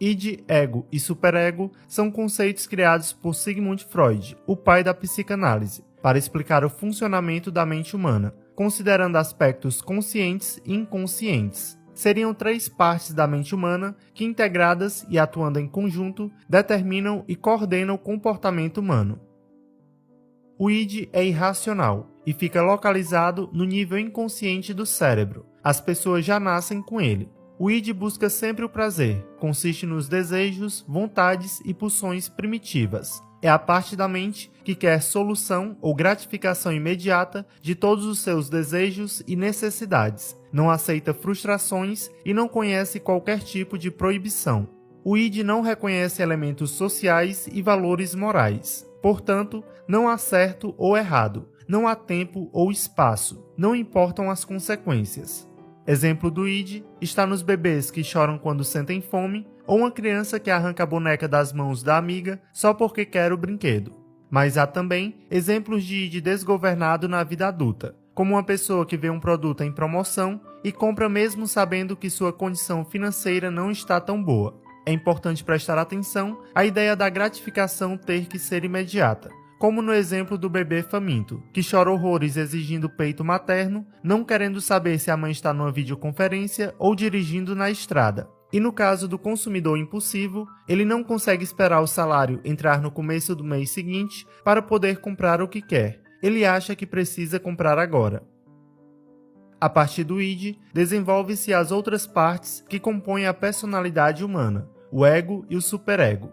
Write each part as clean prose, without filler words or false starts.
Id, ego e superego são conceitos criados por Sigmund Freud, o pai da psicanálise, para explicar o funcionamento da mente humana, considerando aspectos conscientes e inconscientes. Seriam 3 partes da mente humana que, integradas e atuando em conjunto, determinam e coordenam o comportamento humano. O id é irracional e fica localizado no nível inconsciente do cérebro. As pessoas já nascem com ele. O id busca sempre o prazer, consiste nos desejos, vontades e pulsões primitivas. É a parte da mente que quer solução ou gratificação imediata de todos os seus desejos e necessidades, não aceita frustrações e não conhece qualquer tipo de proibição. O id não reconhece elementos sociais e valores morais. Portanto, não há certo ou errado, não há tempo ou espaço, não importam as consequências. Exemplo do id está nos bebês que choram quando sentem fome ou uma criança que arranca a boneca das mãos da amiga só porque quer o brinquedo. Mas há também exemplos de id desgovernado na vida adulta, como uma pessoa que vê um produto em promoção e compra mesmo sabendo que sua condição financeira não está tão boa. É importante prestar atenção à ideia da gratificação ter que ser imediata, como no exemplo do bebê faminto, que chora horrores exigindo peito materno, não querendo saber se a mãe está numa videoconferência ou dirigindo na estrada. E no caso do consumidor impulsivo, ele não consegue esperar o salário entrar no começo do mês seguinte para poder comprar o que quer. Ele acha que precisa comprar agora. A partir do id, desenvolve-se as outras partes que compõem a personalidade humana, o ego e o superego.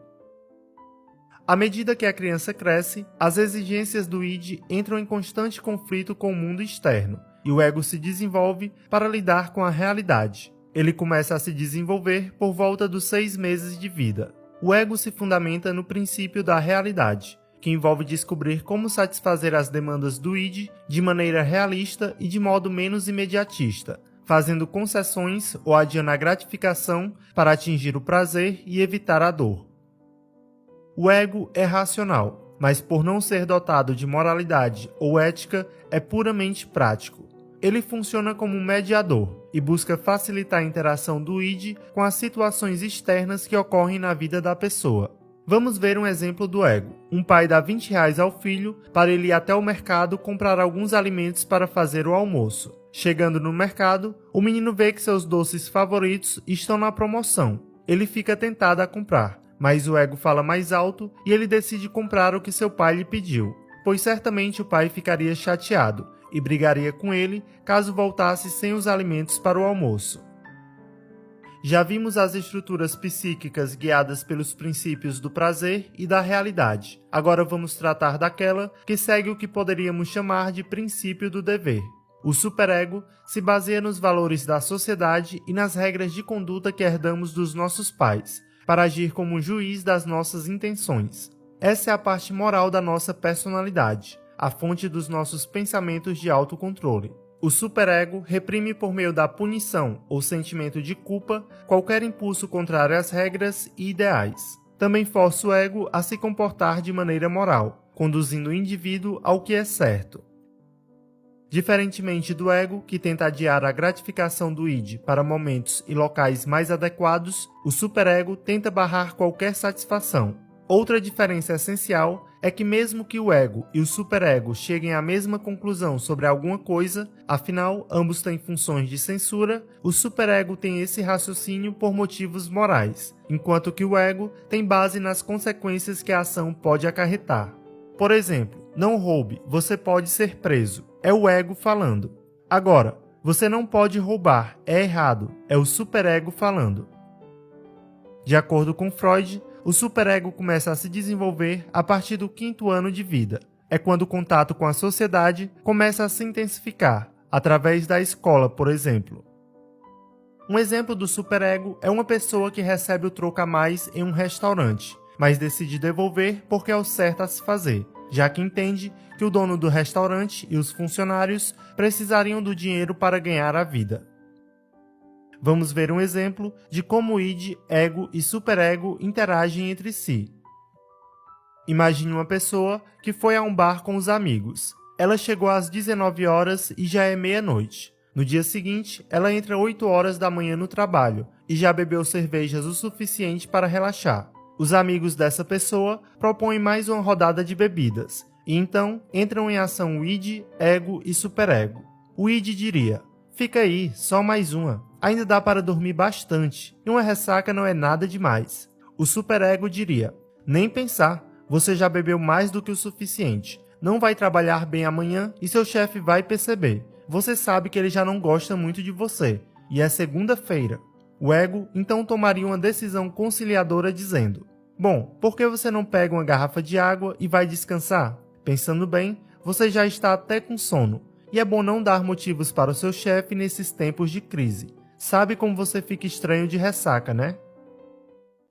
À medida que a criança cresce, as exigências do id entram em constante conflito com o mundo externo, e o ego se desenvolve para lidar com a realidade. Ele começa a se desenvolver por volta dos 6 meses de vida. O ego se fundamenta no princípio da realidade, que envolve descobrir como satisfazer as demandas do id de maneira realista e de modo menos imediatista, fazendo concessões ou adiando a gratificação para atingir o prazer e evitar a dor. O ego é racional, mas por não ser dotado de moralidade ou ética, é puramente prático. Ele funciona como um mediador e busca facilitar a interação do id com as situações externas que ocorrem na vida da pessoa. Vamos ver um exemplo do ego. Um pai dá R$20 ao filho para ele ir até o mercado comprar alguns alimentos para fazer o almoço. Chegando no mercado, o menino vê que seus doces favoritos estão na promoção. Ele fica tentado a comprar, mas o ego fala mais alto e ele decide comprar o que seu pai lhe pediu, pois certamente o pai ficaria chateado e brigaria com ele caso voltasse sem os alimentos para o almoço. Já vimos as estruturas psíquicas guiadas pelos princípios do prazer e da realidade. Agora vamos tratar daquela que segue o que poderíamos chamar de princípio do dever. O superego se baseia nos valores da sociedade e nas regras de conduta que herdamos dos nossos pais, para agir como um juiz das nossas intenções. Essa é a parte moral da nossa personalidade, a fonte dos nossos pensamentos de autocontrole. O superego reprime por meio da punição ou sentimento de culpa qualquer impulso contrário às regras e ideais. Também força o ego a se comportar de maneira moral, conduzindo o indivíduo ao que é certo. Diferentemente do ego, que tenta adiar a gratificação do id para momentos e locais mais adequados, o superego tenta barrar qualquer satisfação. Outra diferença essencial é que mesmo que o ego e o superego cheguem à mesma conclusão sobre alguma coisa, afinal, ambos têm funções de censura, o superego tem esse raciocínio por motivos morais, enquanto que o ego tem base nas consequências que a ação pode acarretar. Por exemplo, não roube, você pode ser preso. É o ego falando. Agora, você não pode roubar, é errado, é o superego falando. De acordo com Freud, o superego começa a se desenvolver a partir do 5º ano de vida. É quando o contato com a sociedade começa a se intensificar, através da escola, por exemplo. Um exemplo do superego é uma pessoa que recebe o troco a mais em um restaurante, mas decide devolver porque é o certo a se fazer, já que entende que o dono do restaurante e os funcionários precisariam do dinheiro para ganhar a vida. Vamos ver um exemplo de como o id, ego e superego interagem entre si. Imagine uma pessoa que foi a um bar com os amigos. Ela chegou às 19 horas e já é meia-noite. No dia seguinte, ela entra 8 horas da manhã no trabalho e já bebeu cervejas o suficiente para relaxar. Os amigos dessa pessoa propõem mais uma rodada de bebidas, e então entram em ação o id, ego e superego. O id diria: fica aí, só mais uma, ainda dá para dormir bastante, e uma ressaca não é nada demais. O superego diria: nem pensar, você já bebeu mais do que o suficiente, não vai trabalhar bem amanhã e seu chefe vai perceber. Você sabe que ele já não gosta muito de você, e é segunda-feira. O ego então tomaria uma decisão conciliadora dizendo: bom, por que você não pega uma garrafa de água e vai descansar? Pensando bem, você já está até com sono, e é bom não dar motivos para o seu chefe nesses tempos de crise. Sabe como você fica estranho de ressaca, né?